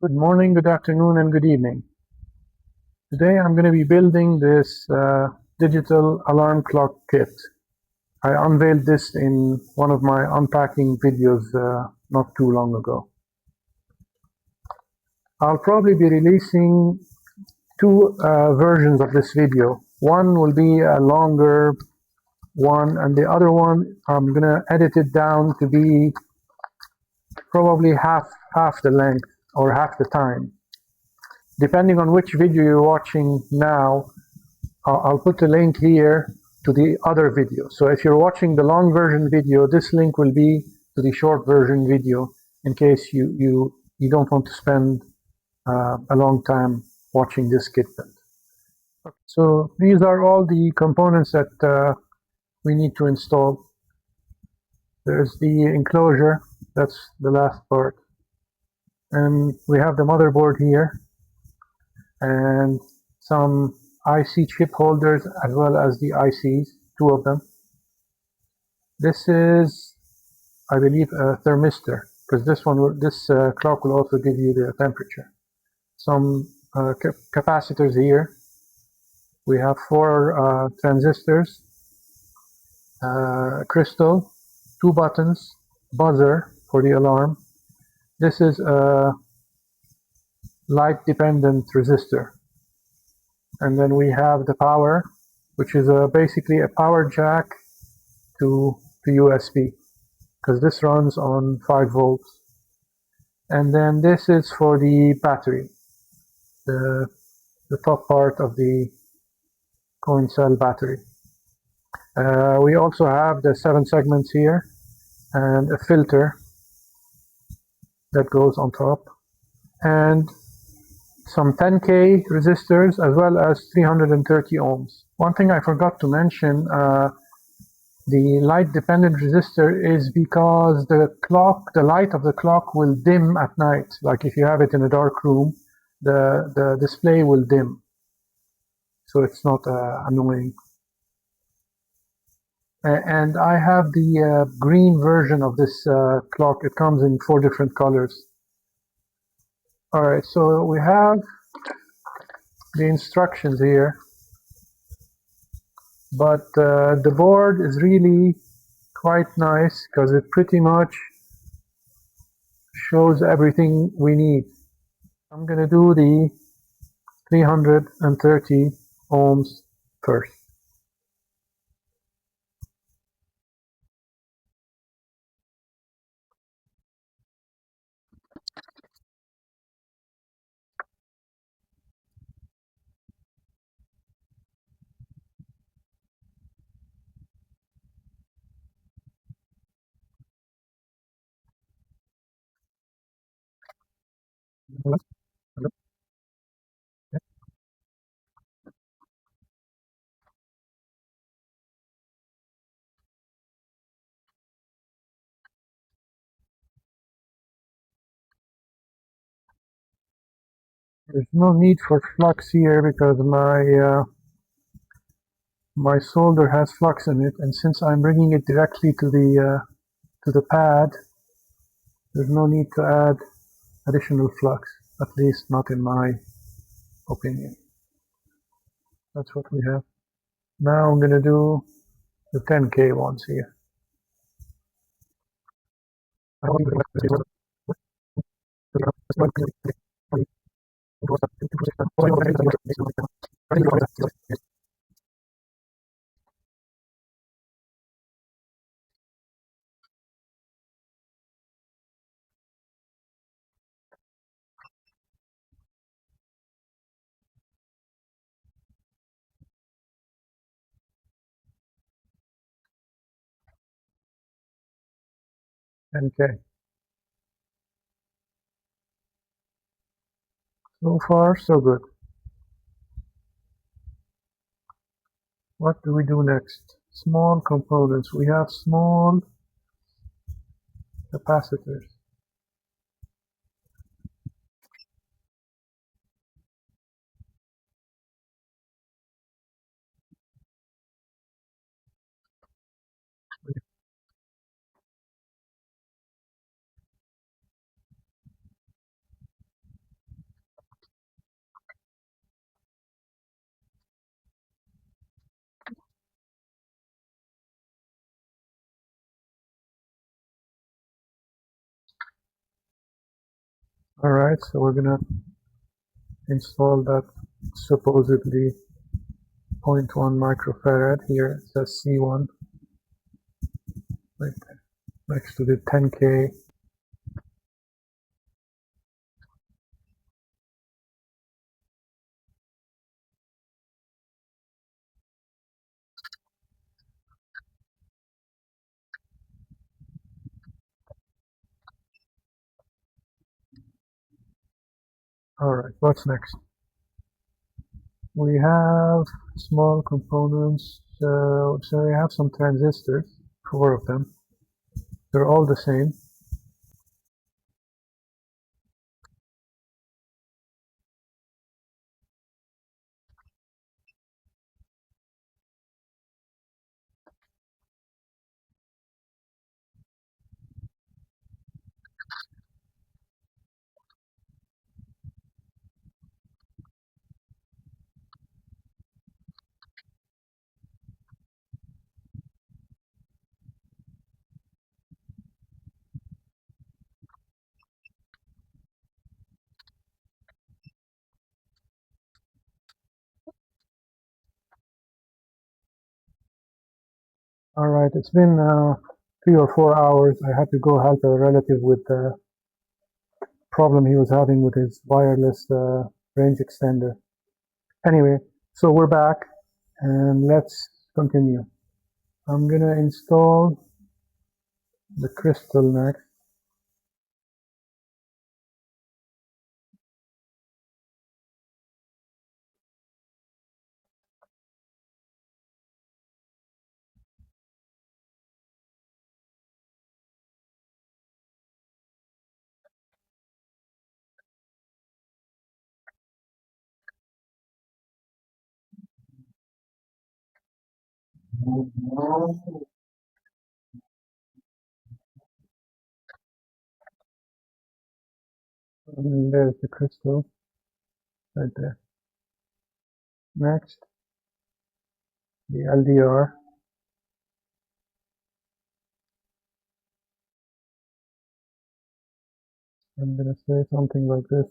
Good morning, good afternoon, and good evening. Today I'm going to be building this digital alarm clock kit. I unveiled this in one of my unpacking videos not too long ago. I'll probably be releasing two versions of this video. One will be a longer one, and the other one I'm going to edit it down to be probably half the length or half the time. Depending on which video you're watching now, I'll put a link here to the other video. So if you're watching the long version video, this link will be to the short version video in case you don't want to spend a long time watching this kit build. So these are all the components that we need to install. There's the enclosure, that's the last part. And we have the motherboard here and some IC chip holders as well as the ICs, two of them. This is, I believe, a thermistor, because this clock will also give you the temperature. Some capacitors here. We have four transistors, crystal, two buttons, buzzer for the alarm. This is a light-dependent resistor. And then we have the power, which is basically a power jack to USB, because this runs on 5 volts. And then this is for the battery, the top part of the coin cell battery. We also have the 7 segments here and a filter that goes on top, and some 10K resistors as well as 330 ohms. One thing I forgot to mention, the light dependent resistor is because the light of the clock will dim at night. Like if you have it in a dark room, the display will dim. So it's not annoying. And I have the green version of this clock. It comes in 4 different colors. Alright, so we have the instructions here. But the board is really quite nice because it pretty much shows everything we need. I'm going to do the 330 ohms first. There's no need for flux here because my solder has flux in it, and since I'm bringing it directly to the pad, there's no need to add additional flux, at least not in my opinion. That's what we have. Now I'm going to do the 10K ones here. Okay. So far, so good. What do we do next? Small components. We have small capacitors. All right, so we're gonna install that supposedly 0.1 microfarad here. It says C1 right there, next to the 10K. All right, what's next? We have small components. So we have some transistors, 4 of them. They're all the same. All right, it's been 3 or 4 hours. I had to go help a relative with the problem he was having with his wireless range extender. Anyway, so we're back and let's continue. I'm gonna install the crystal next. And there's the crystal right there. Next, the LDR. I'm gonna say something like this.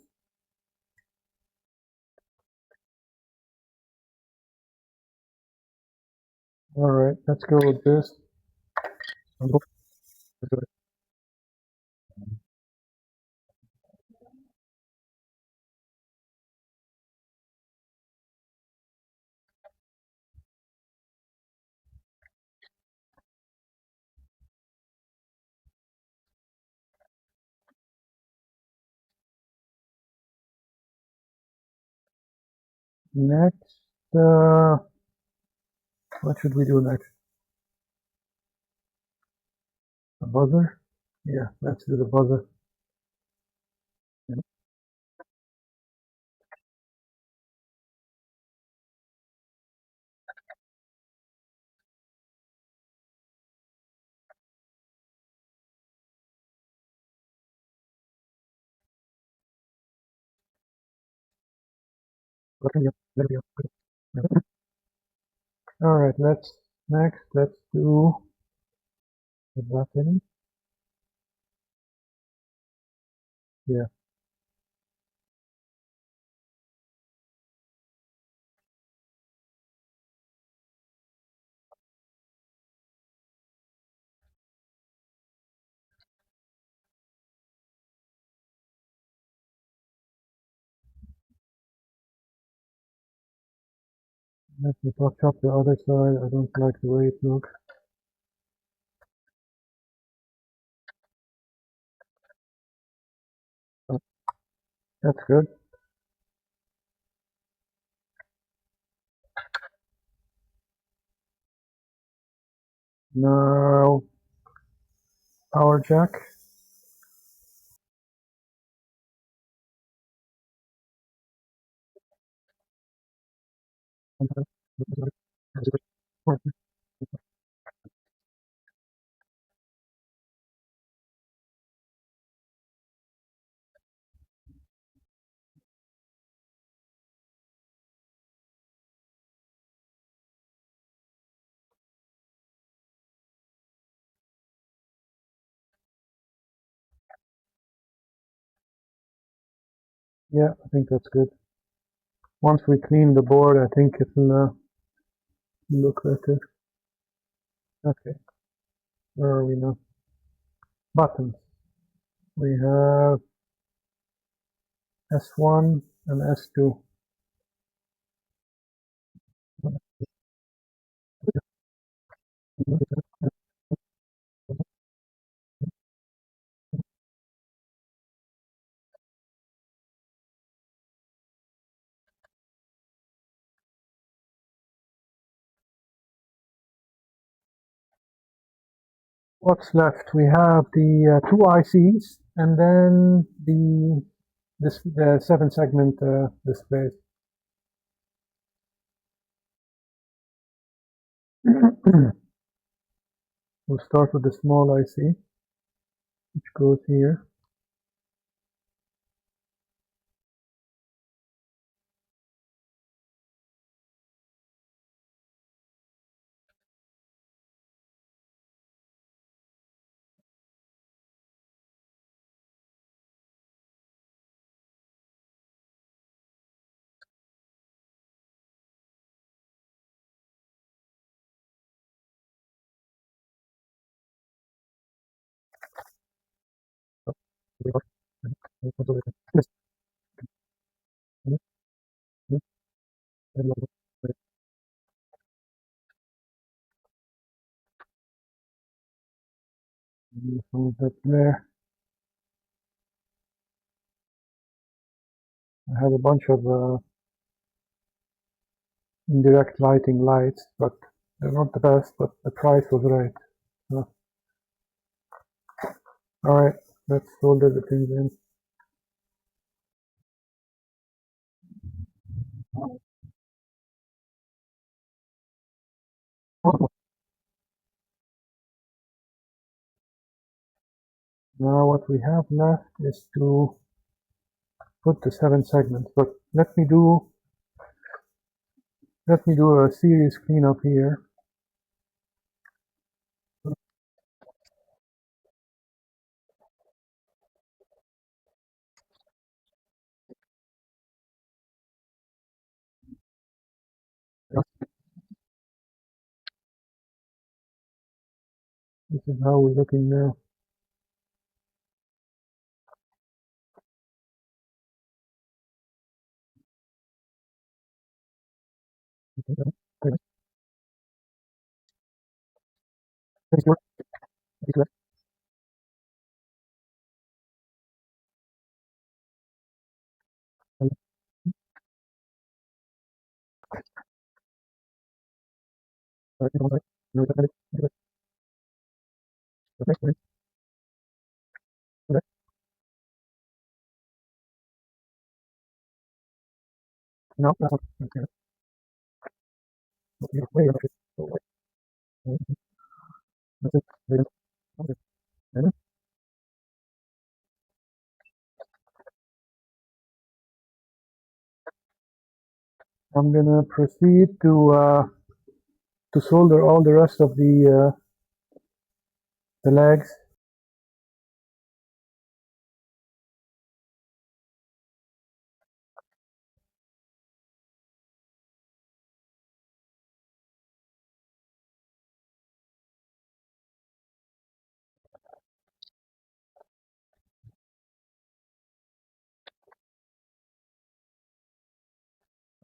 All right, let's go with this. Next, what should we do next? A buzzer? Yeah, let's do the buzzer. All right, let's do the battery. Yeah, let me touch up the other side. I don't like the way it looks. That's good. Now, power jack. Yeah, I think that's good. Once we clean the board, I think it'll look better. Okay, where are we now? Buttons. We have S1 and S2. What's left? We have the two ICs and then the 7-segment displays. We'll start with the small IC, which goes here. Move that there. I have a bunch of indirect lighting lights, but they're not the best, but the price was right. So, all right, let's solder the things in. Now what we have left is to put the 7 segments, but let me do a series cleanup here. This is how we're looking now. I'm gonna proceed to solder all the rest of the legs.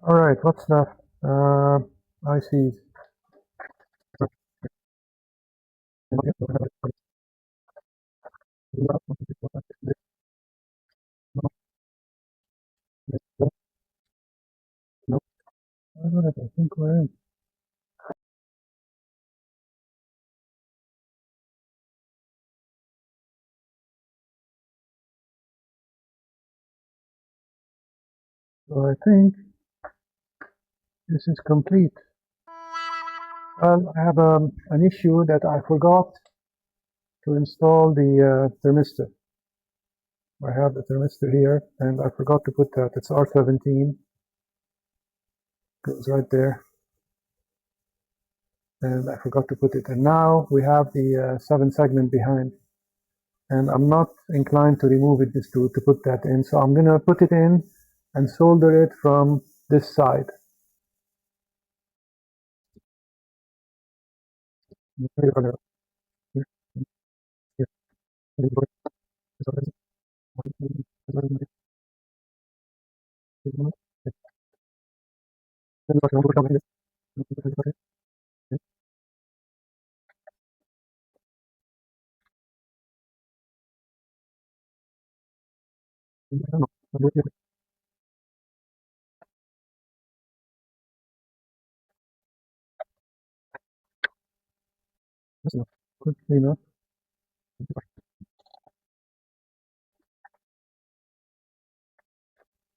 All right, what's left? ICs. I think we're in. So I think this is complete. Well, I have an issue that I forgot to install the thermistor. I have the thermistor here, and I forgot to put that. It's R17. Goes right there. And I forgot to put it. And now we have the 7 segment behind. And I'm not inclined to remove it just to put that in. So I'm going to put it in and solder it from this side.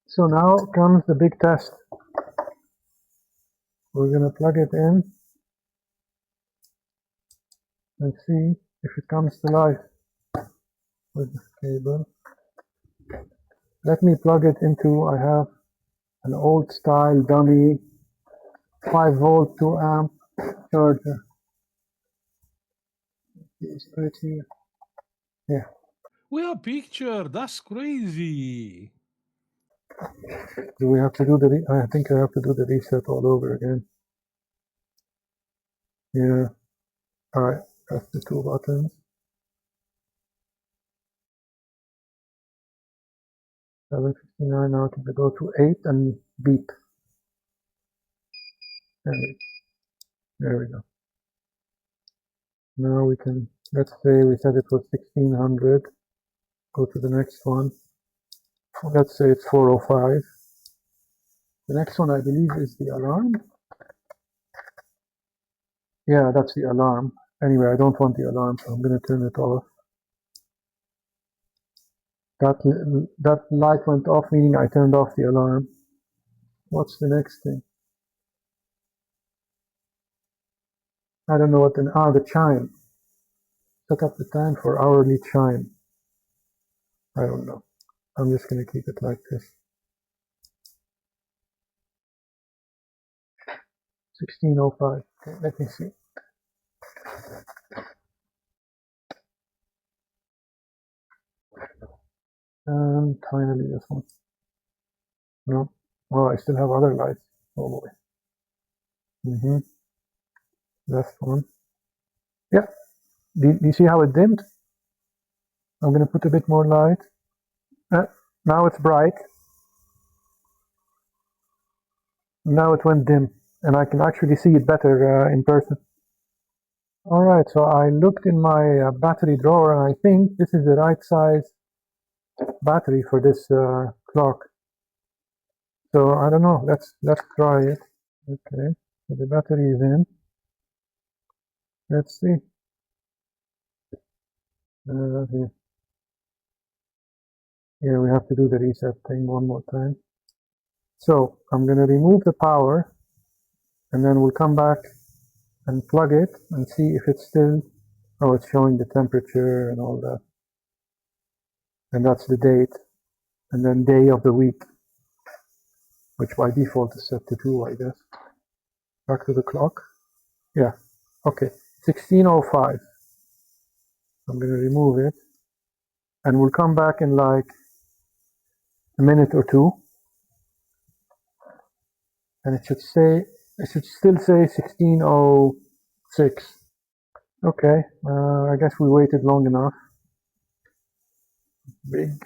So now comes the big test. We're going to plug it in and see if it comes to life with this cable. Let me plug it into, I have an old style dummy 5 volt 2 amp charger. It's right here. Yeah. We have picture. That's crazy. Do we have to do I think I have to do the reset all over again. Yeah. Alright, press the 2 buttons. 7:59 now, can we go to 8 and beep. There we go. Now we can, let's say we said it was 1600. Go to the next one. Let's say it's 405. The next one I believe is the alarm. Yeah, that's the alarm. Anyway, I don't want the alarm, so I'm going to turn it off. That light went off, meaning I turned off the alarm. What's the next thing? I don't know what the chime. Set up the time for hourly chime. I don't know. I'm just going to keep it like this. 1605. Okay, let me see. And finally this one. No. Oh, I still have other lights. Oh boy. Last one. Yeah. Do you see how it dimmed? I'm going to put a bit more light. Now it's bright. Now it went dim, and I can actually see it better in person. Alright, so I looked in my battery drawer, and I think this is the right size battery for this clock. So I don't know, let's try it. Okay, so the battery is in. Let's see. Here. Yeah, we have to do the reset thing one more time. So I'm going to remove the power, and then we'll come back and plug it and see if it's still, oh, it's showing the temperature and all that. And that's the date, and then day of the week, which by default is set to 2, I guess. Back to the clock. Yeah, okay, 1605. I'm going to remove it, and we'll come back in like a minute or two, and it should still say 1606. Okay, I guess we waited long enough. Big.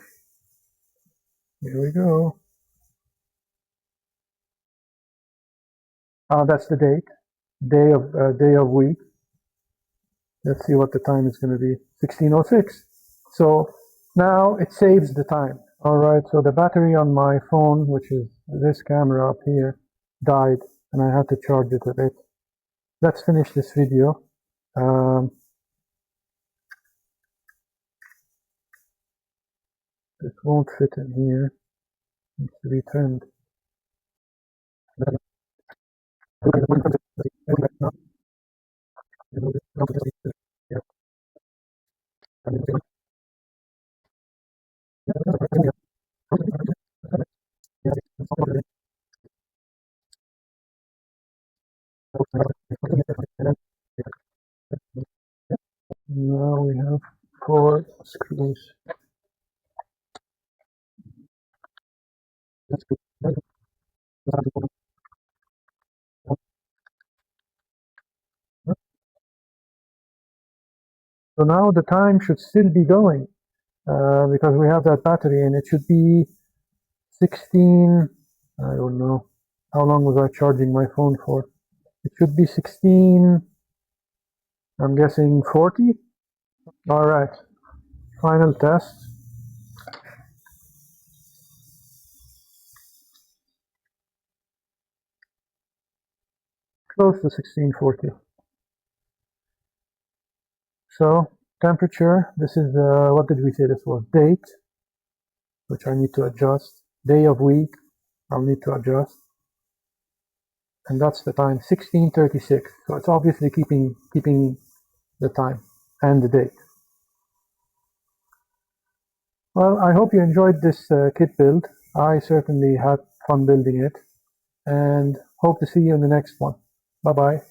Here we go. That's the date. Day of week. Let's see what the time is going to be. 1606. So now it saves the time. All right. So the battery on my phone, which is this camera up here, died, and I had to charge it a bit. Let's finish this video. This won't fit in here. It needs to be trimmed. Now we have 4 screws. So now the time should still be going because we have that battery, and it should be 16. I don't know. How long was I charging my phone for? It should be 16. I'm guessing 40. All right. Final test. Close to 1640. So temperature. This is what did we say this was? Date, which I need to adjust. Day of week. I'll need to adjust. And that's the time, 1636. So it's obviously keeping the time and the date. Well, I hope you enjoyed this kit build. I certainly had fun building it, and hope to see you in the next one. Bye bye.